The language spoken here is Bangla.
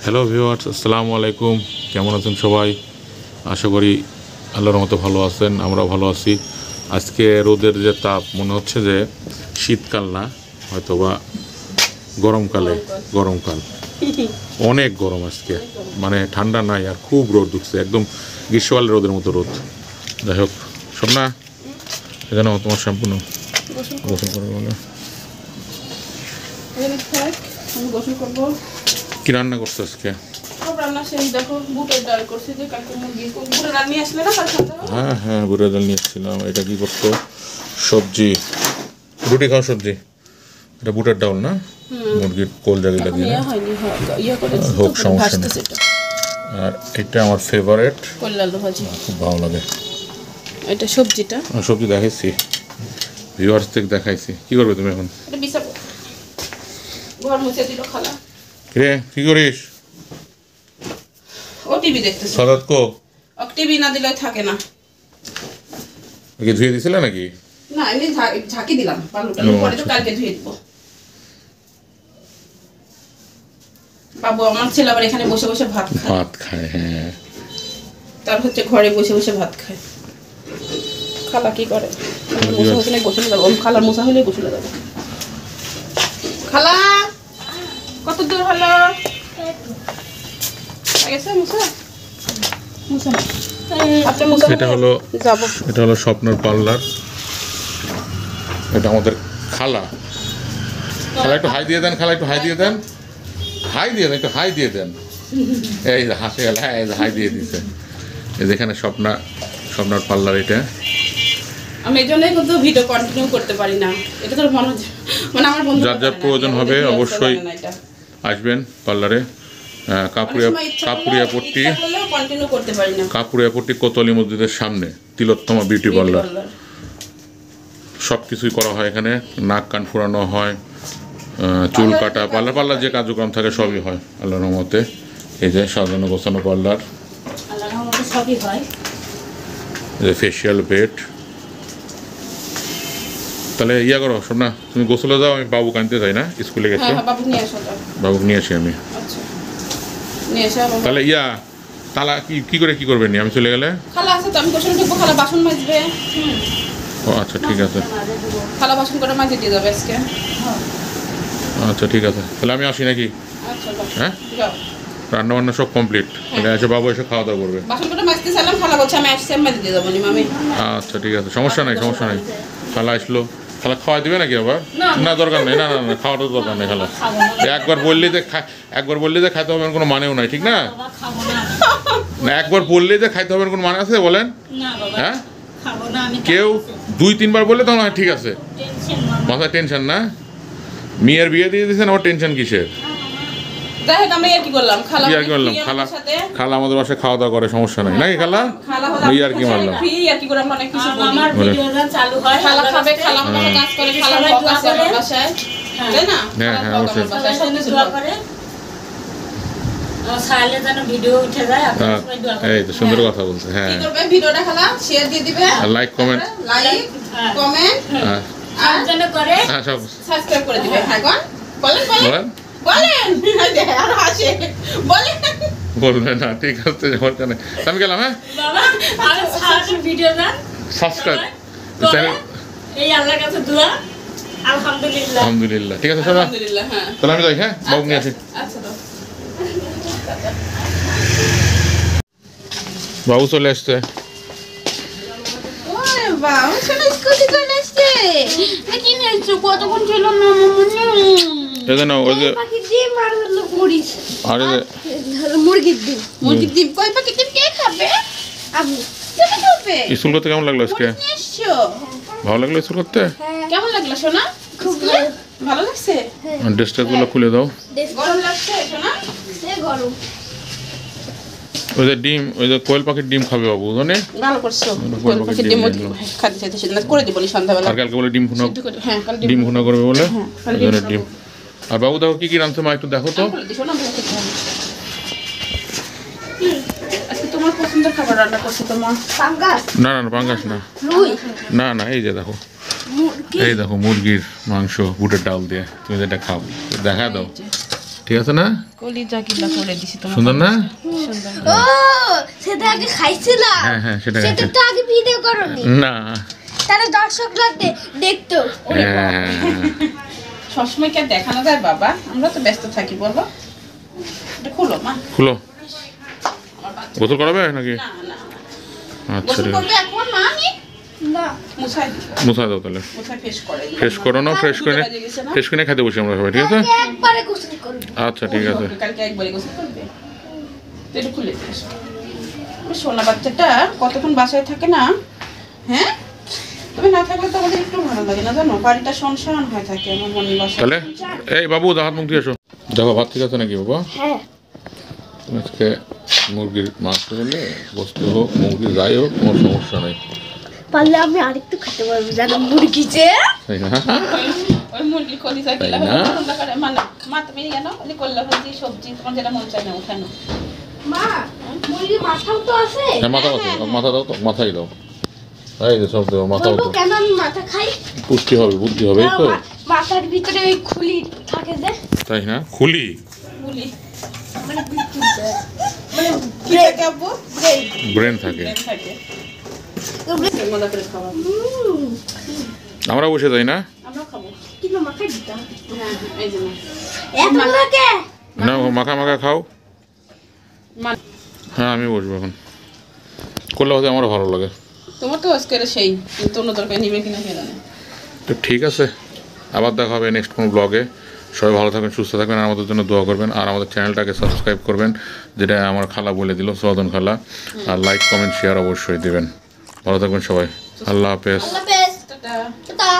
হ্যালো ভিউয়ার্স, আসসালামু আলাইকুম। কেমন আছেন সবাই? আশা করি আল্লাহর মতো ভালো আছেন, আমরাও ভালো আছি। আজকে রোদের যে তাপ, মনে হচ্ছে যে শীতকাল না, হয়তো বা গরমকাল। অনেক গরম আজকে, মানে ঠান্ডা নাই, আর খুব রোদ ঢুকছে, একদম গ্রীষ্মকালের রোদের মতো রোদ। যাই হোক, সব না এখানে তোমার সম্পূর্ণ গোসল করে বলে কি রান্না করছো আজকে? হ্যাঁ হ্যাঁ, বুটের ডাল নিয়ে এসেছিলাম। এটা কি করতো? সবজি, রুটি খাওয়া সবজি। এটা বুটের ডাল না, মুরগির কোল জাগি লাগিয়ে হোক, সমস্যা নেই। আর এটা আমার ফেভারিট, খুব ভালো লাগে এটা সবজিটা। সবজি দেখাইছি, ভিউয়ার্স থেকে দেখাইছি। কি করবে তুমি এখন? রে কি করিস? ও টিভি দেখতেছে। সাদাত কো? ও টিভি না দিলে থাকে না। কি ধুয়ে দিছিলে নাকি? না, এমনি ঝাঁকি দিলাম বালুটা, পরে তো কালকে ধুয়ে দিব। বাবু আমার ছেলে আবার এখানে বসে বসে ভাত খায়। হ্যাঁ, তার হচ্ছে ঘরে বসে বসে ভাত খায়। খালা কি করে? মোছা হলে গোসলে যাবো, খালার মোছা হলে গোসলে যাবো। খালা কত দূর হলো? এটা হলো স্বপ্নের পার্লার। এটা আমাদের খালা। একটু হাই দিয়ে দেন, একটু হাই দিয়ে দেন, একটু হাই দিয়ে দেন। এই যে হাসে গেল, হ্যাঁ এই যে হাই দিয়ে দিছে। এই যেখানে স্বপ্নার পার্লার। এটা আমি এই জন্যই কিন্তু ভিডিও কন্টিনিউ করতে পারি না। এটা তো মানে আমার বন্ধু, যার প্রয়োজন হবে অবশ্যই আসবেন পার্লারে। কাপুরিয়া পট্টি কোতোয়ালি মসজিদের সামনে তিলোত্তমা বিউটি পার্লার। সব কিছুই করা হয় এখানে। নাক কান ফুরানো হয়, চুল কাটা, পার্লার যে কার্যক্রম থাকে সবই হয় আল্লাহর রহমতে। এই যে সাজানো গোছানো পার্লার, ফেসিয়াল বেড। তাহলে ইয়া করো সব না, তুমি গোসলে যাও, আমি বাবুকে আনতে যাই না, স্কুলে গেছে। বাবুকে নিয়ে আসি আমি। তাহলে ইয়া তালা কি করবেন? আমি চলে গেলে খালা আছে তো, আমি গোসল করব, খালা বাসন মাজবে। ও আচ্ছা, ঠিক আছে। খালা বাসন করে মাজিয়ে দিয়ে যাবে আজকে। আচ্ছা ঠিক আছে, তাহলে আমি আসি নাকি? হ্যাঁ, রান্না বান্না সব কমপ্লিট। এসে বাবু এসে খাওয়া দাওয়া করবে। বাসন করে মাজতে চাইলাম, খালা বলছে আমি আসছি, আমি মাজিয়ে দিয়ে যাবো মামি। আচ্ছা ঠিক আছে, সমস্যা নাই। খালা আসলো, খালা খাওয়া দিবে নাকি আবার? না দরকার নেই, না খাওয়াটা দরকার নেই। খালা একবার বললে যে খাইতে হবে কোনো মানেও নাই, ঠিক না? একবার বললে যে খাইতে হবে কোনো মানে আছে বলেন? হ্যাঁ, কেউ 2-3 বার বললে তখন ঠিক আছে, মাথায় টেনশন না। মেয়ের বিয়ে দিয়ে দিয়েছেন, আমার টেনশন কিসের? খালা আমাদের বাসায় খাওয়া দাওয়া করে, সমস্যা নাই নাকি? খালা আর কি মারলাম। হ্যাঁ হ্যাঁ, অবশ্যই। এই তো সুন্দর কথা বলছে। হ্যাঁ, লাইক কমেন্ট সব সাবস্ক্রাইব করে দিবেন। হ্যাঁ, বলবেন না, ঠিক আছে। আমি গেলাম। হ্যাঁ, সাবস্ক্রাইব, আলহামদুলিল্লাহ। ঠিক আছে সবাই, তাহলে আমি যাই। হ্যাঁ, বাবু নিয়ে আসি। বাবু চলে আসছে। স্কুল করতে কেমন লাগলো আজকে? ভালো লাগলো স্কুল করতে? কেমন লাগলো সোনা? খুব ভালো লাগছে। ড্রেসটা গুলো খুলে দাও। গরম লাগছে সোনা? গরম। ওই যে কোয়েল পাখির ডিম খাবে বাবু, জানে? ভালো করছো। কোয়েল পাখির ডিম খাতে চাইতেছিল না, করে দিব সন্ধ্যাবেলা। আর কালকে বলে ডিম ভুনা। হ্যাঁ, কালকে ডিম ভুনা করবে বলে। ডিম। আর বাবু দেখো কি রাঁধছে মা, একটু দেখো তো। আজকে তোমার পছন্দের খাবার রান্না করছে তো মা? পাঙ্গাস? না, পাঙ্গাস না। না, এই যে দেখো, মুরগির মাংস বুটের ডাল দিয়ে। তুমি যেটা খাও দেখা দাও। ঠিক আছে না? কলিজা কিলা করে দিছি তোমার। সুন্দর না? সুন্দর। ও সেটা আগে খাইছিলাম। হ্যাঁ হ্যাঁ সেটা সেটা তো আগে ভিডিও করনি। না তারা দর্শকরা দেখতো। হ্যাঁ সবসময় কি আর দেখানো যায় বাবা? আমরা তো ব্যস্ত থাকি বলো। এটা খুলো মা। খুলো আমার বাচ্চা। গোসল করাবে নাকি? না না। আচ্ছা গোসল ঠিক আছে করবে এখন মা আমি? না মুছাই দিব। মুছা দাও তাহলে মুছাই ফেস করে দিই। ফ্রেশ করো না ফ্রেশ করে দুটো বাজে গেছে না? ফ্রেশ করে খেতে বসি আমরা সবাই ঠিক আছে একবারে গোসল করব। আচ্ছা ঠিক আছে কালকে একবারই গোসল করবে। তো এটা খুলে দিস। সোনা বাচ্চাটা কতক্ষণ বাসায় থাকে না? হ্যাঁ? তুমি না থাকলে তো আমাদের একটু ভালো লাগে না জানো? বাড়িটা শুনশান হয়ে থাকে আমার মনে বাসা। তাহলে এই বাবু হাত মুখ দিয়ে এসো দেখো ভাত ঠিক আছে নাকি বাবা হ্যাঁ তুমি আজকে মুরগির মাংস হলে বস্তু হোক মুরগি যাই হোক কোনো সমস্যা নেই পারলে আমি আরেকটু খেতে পারবো জানো মুরগি যে তাই না ওই মুরগির কলিজা গিলা তাই না? ঠান্ডা করে মা তুমি জানো ওই করলা ভাজি সবজি তোমার যেটা মন চায় না উঠানো। মা মুরগির মাথাও তো আছে হ্যাঁ মাথা আছে মাথা দাও তো মাথাই দাও এই যে সব দেবো মাথাও বলবো তো কেন আমি মাথা খাই পুষ্টি হবে বুদ্ধি হবে এই তো মাথার ভিতরে ওই খুলি থাকে যে তাই না খুলি বলি মানে মানে কি থাকে আব্বু? ব্রেন থাকে ব্রেন থাকে। মজা করে খাওয়া। আমরা বসে যাই না আমরা খাবো। কিন্তু মাথায় দিতাম হ্যাঁ এই যে না। এত লাগে না মাখা মাখা খাও মা হ্যাঁ আমি বসবো এখন করলে হয়তো আমারও ভালো লাগে তোমার তো আজকে সেই কিন্তু অন্য তরকারি নিবে কিনা কে জানে। তো ঠিক আছে আবার দেখা হবে নেক্সট কোনো ব্লগে সবাই ভালো থাকবেন সুস্থ থাকবেন আর আমাদের জন্য দোয়া করবেন আর আমাদের চ্যানেলটাকে সাবস্ক্রাইব করবেন যেটা আমার খালা বলে দিল সদন খালা আর লাইক কমেন্ট শেয়ার অবশ্যই দিবেন ভালো থাকবেন সবাই আল্লাহ হাফেজ আল্লাহ হাফেজ টাটা। টাটা